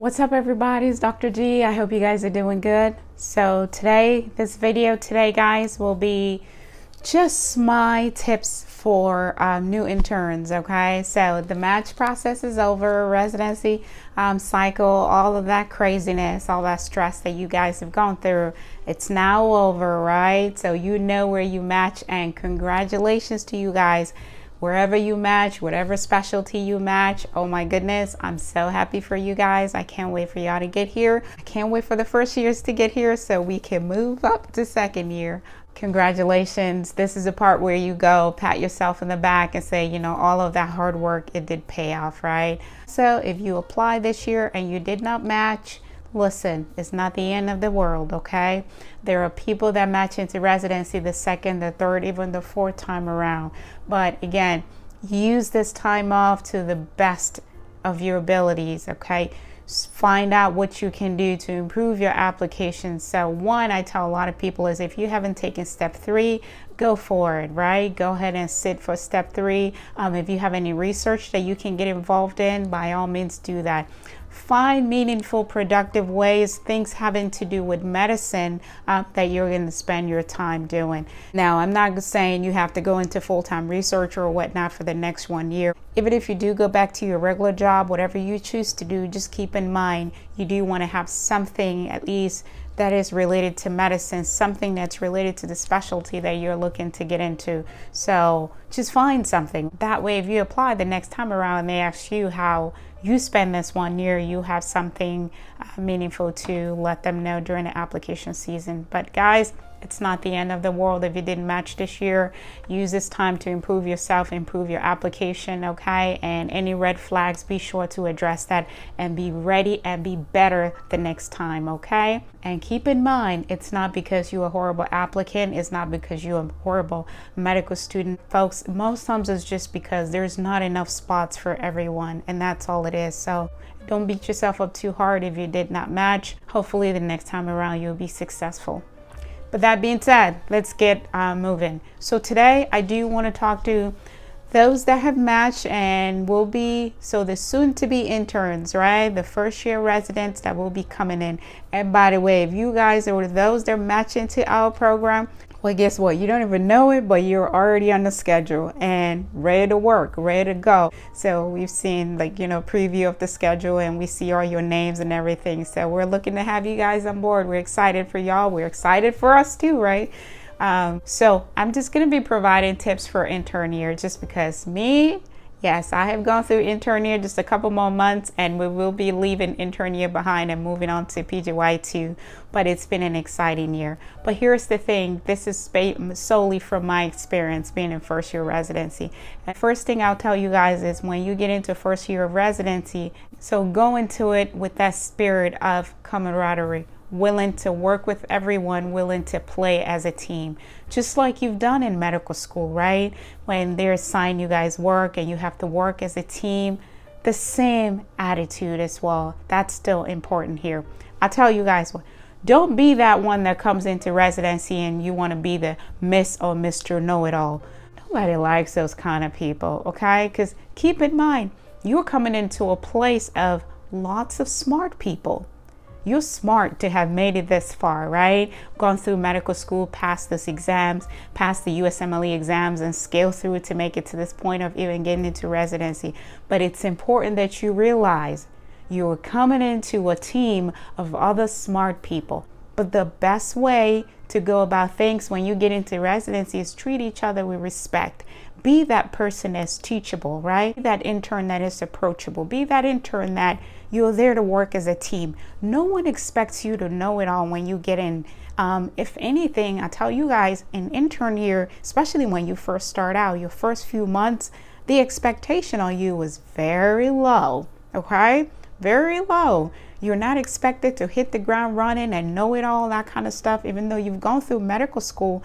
What's up everybody, it's Dr. G. I hope you guys are doing good. So this video today guys will be just my tips for new interns. Okay, so the match process is over, residency cycle, all of that craziness, all that stress that you guys have gone through, it's now over, right? So you know where you match, and congratulations to you guys. Wherever you match, whatever specialty you match, oh my goodness, I'm so happy for you guys. I can't wait for y'all to get here. I can't wait for the first years to get here so we can move up to second year. Congratulations. This is the part where you go pat yourself in the back and say, you know, all of that hard work, it did pay off, right? So if you apply this year and you did not match, listen, it's not the end of the world, okay? There are people that match into residency the second, the third, even the fourth time around. But again, use this time off to the best of your abilities, okay? Find out what you can do to improve your application. So one, I tell a lot of people is if you haven't taken step 3, go for it, right? Go ahead and sit for step 3. If you have any research that you can get involved in, by all means do that. Find meaningful, productive ways, things having to do with medicine that you're going to spend your time doing. Now, I'm not saying you have to go into full-time research or whatnot for the next 1 year. Even if you do go back to your regular job, whatever you choose to do, just keep in mind you do want to have something at least that is related to medicine, something that's related to the specialty that you're looking to get into. So just find something. That way, if you apply the next time around and they ask you how you spend this 1 year, you have something meaningful to let them know during the application season. But guys, it's not the end of the world if you didn't match this year. Use this time to improve yourself, improve your application, okay? And any red flags, be sure to address that and be ready and be better the next time, okay? And keep in mind, it's not because you're a horrible applicant, it's not because you're a horrible medical student. Folks, most times it's just because there's not enough spots for everyone, and that's all it is. So don't beat yourself up too hard if you did not match. Hopefully the next time around you'll be successful. But that being said, let's get moving. So today I do want to talk to those that have matched and will be, so the soon to be interns, right? The first year residents that will be coming in. And by the way, if you guys are those that match into our program, well, guess what? You don't even know it, but you're already on the schedule and ready to work, ready to go. So we've seen preview of the schedule, and we see all your names and everything. So we're looking to have you guys on board. We're excited for y'all. We're excited for us too, right? So I'm just going to be providing tips for intern year just because yes, I have gone through intern year, just a couple more months, and we will be leaving intern year behind and moving on to PGY2, but it's been an exciting year. But here's the thing, this is solely from my experience being in first year residency. And first thing I'll tell you guys is when you get into first year of residency, so go into it with that spirit of camaraderie, willing to work with everyone, willing to play as a team, just like you've done in medical school, right? When they're assigned you guys work and you have to work as a team, the same attitude as well. That's still important here. I'll tell you guys what, don't be that one that comes into residency and you want to be the Miss or Mr. Know-it-all. Nobody likes those kind of people, okay? Because keep in mind, you're coming into a place of lots of smart people. You're smart to have made it this far, right? Gone through medical school, passed those exams, passed the USMLE exams, and scaled through it to make it to this point of even getting into residency. But it's important that you realize you're coming into a team of other smart people. But the best way to go about things when you get into residency is treat each other with respect. Be that person that's teachable, right? Be that intern that is approachable. Be that intern that you're there to work as a team. No one expects you to know it all when you get in. If anything, I tell you guys, in intern year, especially when you first start out, your first few months, the expectation on you was very low, okay? Very low. You're not expected to hit the ground running and know it all, that kind of stuff. Even though you've gone through medical school,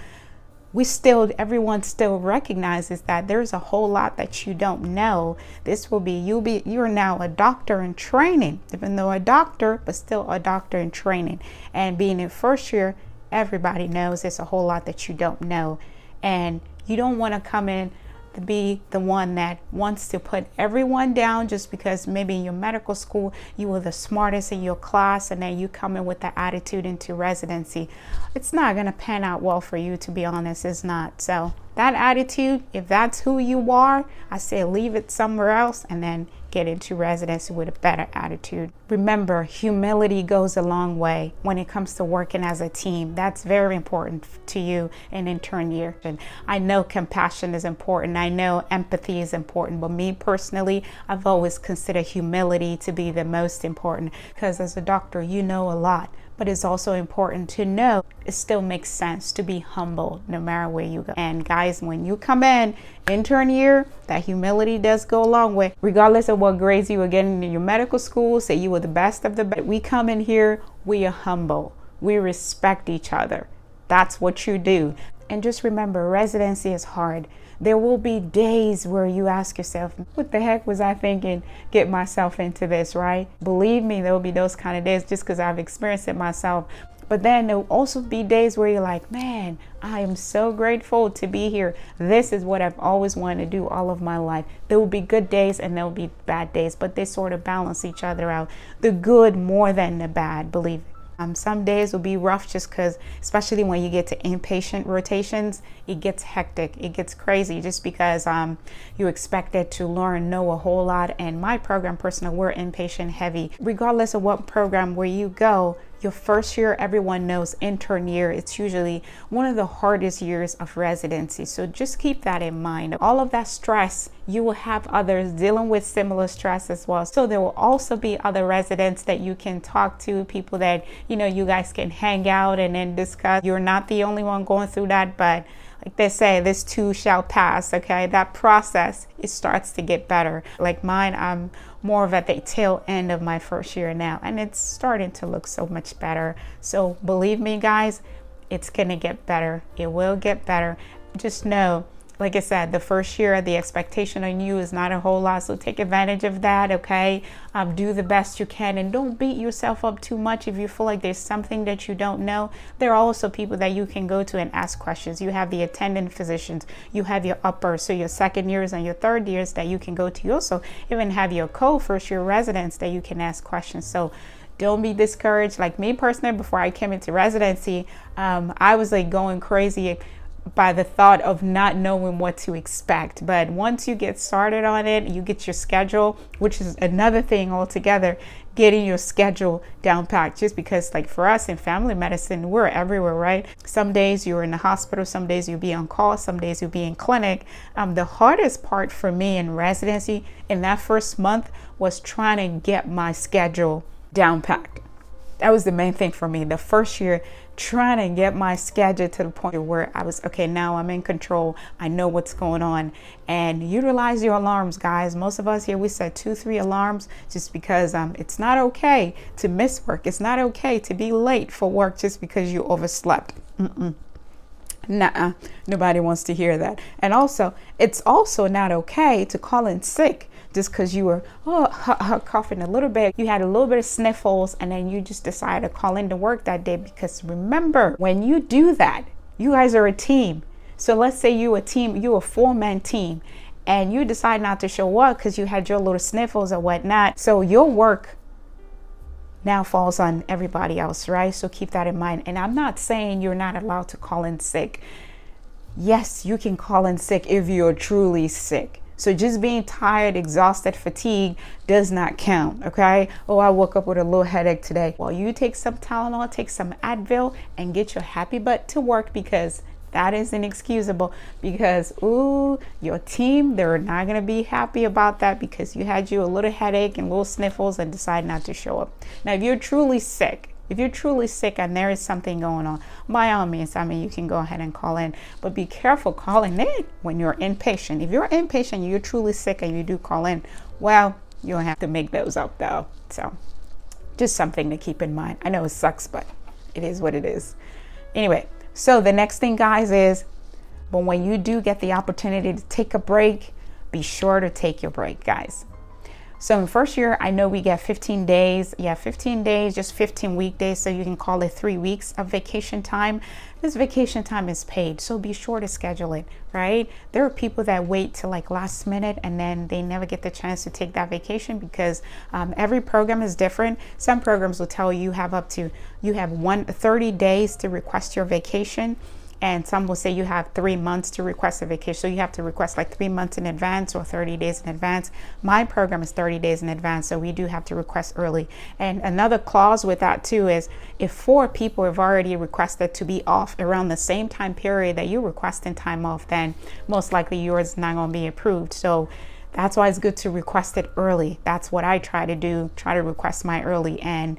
everyone still recognizes that there's a whole lot that you don't know. You're now a doctor in training, even though a doctor, but still a doctor in training. And being in first year, everybody knows there's a whole lot that you don't know. And you don't want to come in to be the one that wants to put everyone down just because maybe in your medical school you were the smartest in your class, and then you come in with that attitude into residency. It's not going to pan out well for you, to be honest. It's not. So that attitude, if that's who you are, I say leave it somewhere else and then get into residency with a better attitude. Remember, humility goes a long way when it comes to working as a team. That's very important to you in intern year. And I know compassion is important. I know empathy is important. But me personally, I've always considered humility to be the most important, because as a doctor, you know a lot. But it's also important to know it still makes sense to be humble no matter where you go. And guys, when you come in intern year, that humility does go a long way. Regardless of what grades you were getting in your medical school, say you were the best of the best. We come in here, we are humble. We respect each other. That's what you do. And just remember, residency is hard. There will be days where you ask yourself, what the heck was I thinking, get myself into this, right? Believe me, there will be those kind of days just because I've experienced it myself. But then there will also be days where you're like, man, I am so grateful to be here. This is what I've always wanted to do all of my life. There will be good days and there will be bad days, but they sort of balance each other out. The good more than the bad, believe it. Some days will be rough just because, especially when you get to inpatient rotations, it gets hectic. It gets crazy just because you're expected to know a whole lot. And my program, Personal, we're inpatient heavy. Regardless of what program where you go, your first year, everyone knows intern year, it's usually one of the hardest years of residency. So just keep that in mind. All of that stress, you will have others dealing with similar stress as well. So there will also be other residents that you can talk to, people that, you guys can hang out and then discuss. You're not the only one going through that, but like they say, this too shall pass, okay? That process, it starts to get better. Like mine, I'm more of at the tail end of my first year now, and it's starting to look so much better. So believe me, guys, it's gonna get better. It will get better. Just know, like I said, the first year, the expectation on you is not a whole lot, so take advantage of that, okay? Do the best you can, and don't beat yourself up too much if you feel like there's something that you don't know. There are also people that you can go to and ask questions. You have the attending physicians, you have your uppers, so your second years and your third years that you can go to. You also even have your co-first year residents that you can ask questions. So don't be discouraged. Like me personally, before I came into residency, I was like going crazy by the thought of not knowing what to expect. But once you get started on it, you get your schedule, which is another thing altogether, getting your schedule down packed. Just because, like for us in family medicine, we're everywhere, right? Some days you're in the hospital, some days you'll be on call, some days you'll be in clinic. The hardest part for me in residency in that first month was trying to get my schedule down packed. That was the main thing for me. The first year, trying to get my schedule to the point where I was, okay, now I'm in control. I know what's going on. And utilize your alarms, guys. Most of us here, we set 2-3 alarms just because it's not okay to miss work. It's not okay to be late for work just because you overslept. Nuh-uh. Nobody wants to hear that. And also, it's also not okay to call in sick just because you were coughing a little bit, you had a little bit of sniffles, and then you just decided to call into work that day. Because remember, when you do that, you guys are a team. So let's say you a 4-man team, and you decide not to show up because you had your little sniffles or whatnot. So your work now falls on everybody else, right? So keep that in mind. And I'm not saying you're not allowed to call in sick. Yes, you can call in sick if you're truly sick. So just being tired, exhausted, fatigued does not count, okay? Oh, I woke up with a little headache today. Well, you take some Tylenol, take some Advil, and get your happy butt to work, because that is inexcusable. Because, your team, they're not going to be happy about that because you had a little headache and little sniffles and decide not to show up. Now, if you're truly sick, and there is something going on, by all means, you can go ahead and call in. But be careful calling in when you're inpatient. If you're inpatient, you're truly sick, and you do call in, well, you'll have to make those up, though. So just something to keep in mind. I know it sucks, but it is what it is. Anyway, so the next thing, guys, is, but when you do get the opportunity to take a break, be sure to take your break, guys. So in first year, I know we get 15 days. Yeah, 15 days, just 15 weekdays. So you can call it 3 weeks of vacation time. This vacation time is paid, so be sure to schedule it, right? There are people that wait till like last minute and then they never get the chance to take that vacation because every program is different. Some programs will tell you have 30 days to request your vacation. And some will say you have 3 months to request a vacation. So you have to request like 3 months in advance or 30 days in advance. My program is 30 days in advance, so we do have to request early. And another clause with that too is if 4 people have already requested to be off around the same time period that you're requesting time off, then most likely yours is not going to be approved. So that's why it's good to request it early. That's what I try to do, try to request mine early. And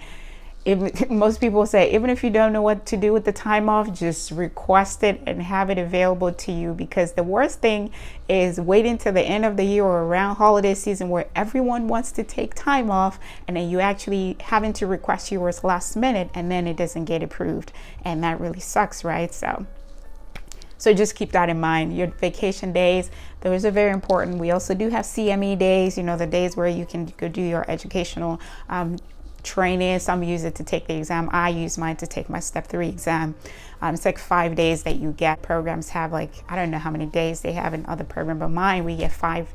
most people say, even if you don't know what to do with the time off, just request it and have it available to you, because the worst thing is waiting till the end of the year or around holiday season where everyone wants to take time off and then you actually having to request yours last minute and then it doesn't get approved, and that really sucks, right? So just keep that in mind. Your vacation days, those are very important. We also do have CME days, the days where you can go do your educational training. Some use it to take the exam. I use mine to take my step 3 exam. It's like 5 days that you get. Programs have I don't know how many days they have in other programs, but mine, we get 5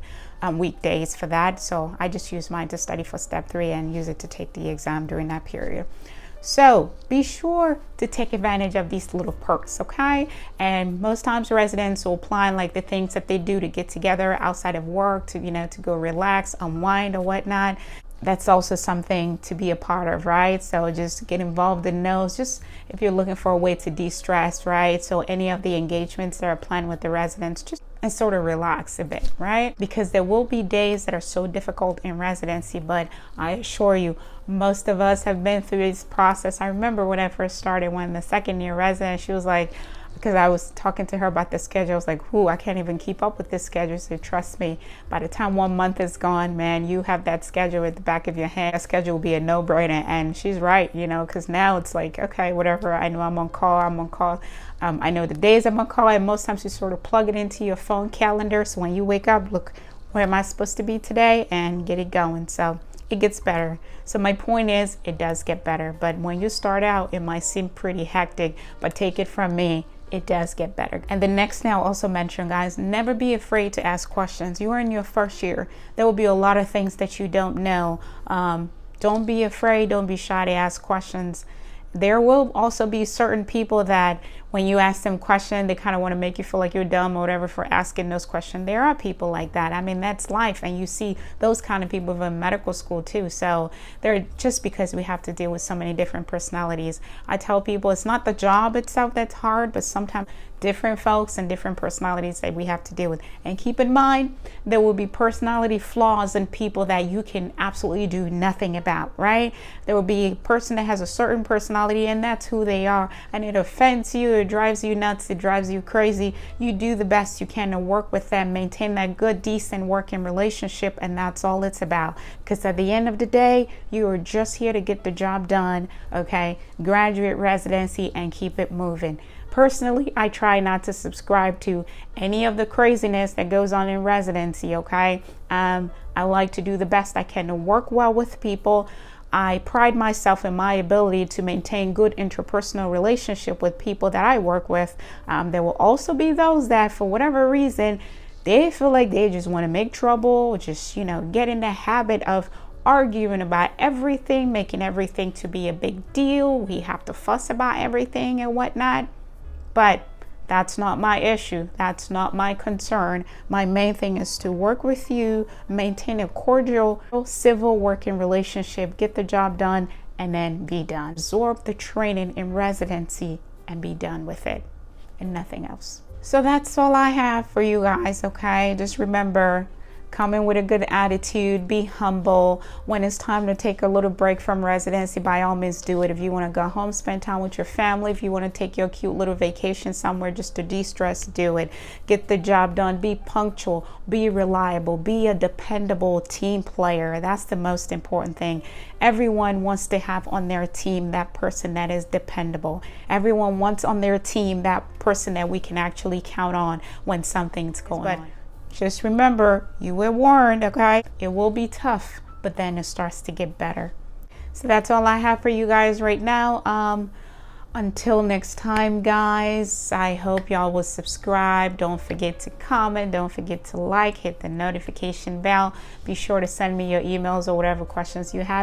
weekdays for that. So I just use mine to study for step 3 and use it to take the exam during that period. So be sure to take advantage of these little perks, okay? And most times residents will plan the things that they do to get together outside of work, to go relax, unwind or whatnot. That's also something to be a part of, right? So just get involved in those, just if you're looking for a way to de-stress, right? So any of the engagements that are planned with the residents, just and sort of relax a bit, right? Because there will be days that are so difficult in residency, but I assure you, most of us have been through this process. I remember when I first started, when the second year resident, she was like, because I was talking to her about the schedule, I was like, I can't even keep up with this schedule. So trust me, by the time 1 month is gone, man, you have that schedule at the back of your hand. That schedule will be a no-brainer. And she's right, because now it's like, okay, whatever. I know I'm on call. I know the days I'm on call. And most times you sort of plug it into your phone calendar. So when you wake up, look, where am I supposed to be today? And get it going. So it gets better. So my point is, it does get better. But when you start out, it might seem pretty hectic, but take it from me, it does get better. And the next thing I'll also mention, guys, never be afraid to ask questions. You are in your first year. There will be a lot of things that you don't know. Don't be afraid. Don't be shy to ask questions. There will also be certain people that when you ask them questions, they kind of want to make you feel like you're dumb or whatever for asking those questions. There are people like that. I mean, that's life. And you see those kind of people in medical school too. So they're just because we have to deal with so many different personalities. I tell people it's not the job itself that's hard, but sometimes different folks and different personalities that we have to deal with. And keep in mind, there will be personality flaws in people that you can absolutely do nothing about, right? There will be a person that has a certain personality and that's who they are. And it offends you, it drives you nuts, it drives you crazy. You do the best you can to work with them, maintain that good, decent working relationship, and that's all it's about. Because at the end of the day, you are just here to get the job done, okay? Graduate residency and keep it moving. Personally, I try not to subscribe to any of the craziness that goes on in residency, okay? I like to do the best I can to work well with people. I pride myself in my ability to maintain good interpersonal relationship with people that I work with. There will also be those that, for whatever reason, they feel like they just want to make trouble, just, get in the habit of arguing about everything, making everything to be a big deal. We have to fuss about everything and whatnot. But that's not my issue. That's not my concern. My main thing is to work with you, maintain a cordial, civil working relationship, get the job done, and then be done. Absorb the training in residency and be done with it and nothing else. So that's all I have for you guys, okay? Just remember, come in with a good attitude, be humble. When it's time to take a little break from residency, by all means do it. If you want to go home, spend time with your family, if you want to take your cute little vacation somewhere just to de-stress, do it. Get the job done, be punctual, be reliable, be a dependable team player. That's the most important thing. Everyone wants to have on their team that person that is dependable. Everyone wants on their team that person that we can actually count on when something's going on. Just remember, you were warned, okay? It will be tough, but then it starts to get better. So that's all I have for you guys right now. Until next time, guys, I hope y'all will subscribe. Don't forget to comment. Don't forget to like, hit the notification bell. Be sure to send me your emails or whatever questions you have.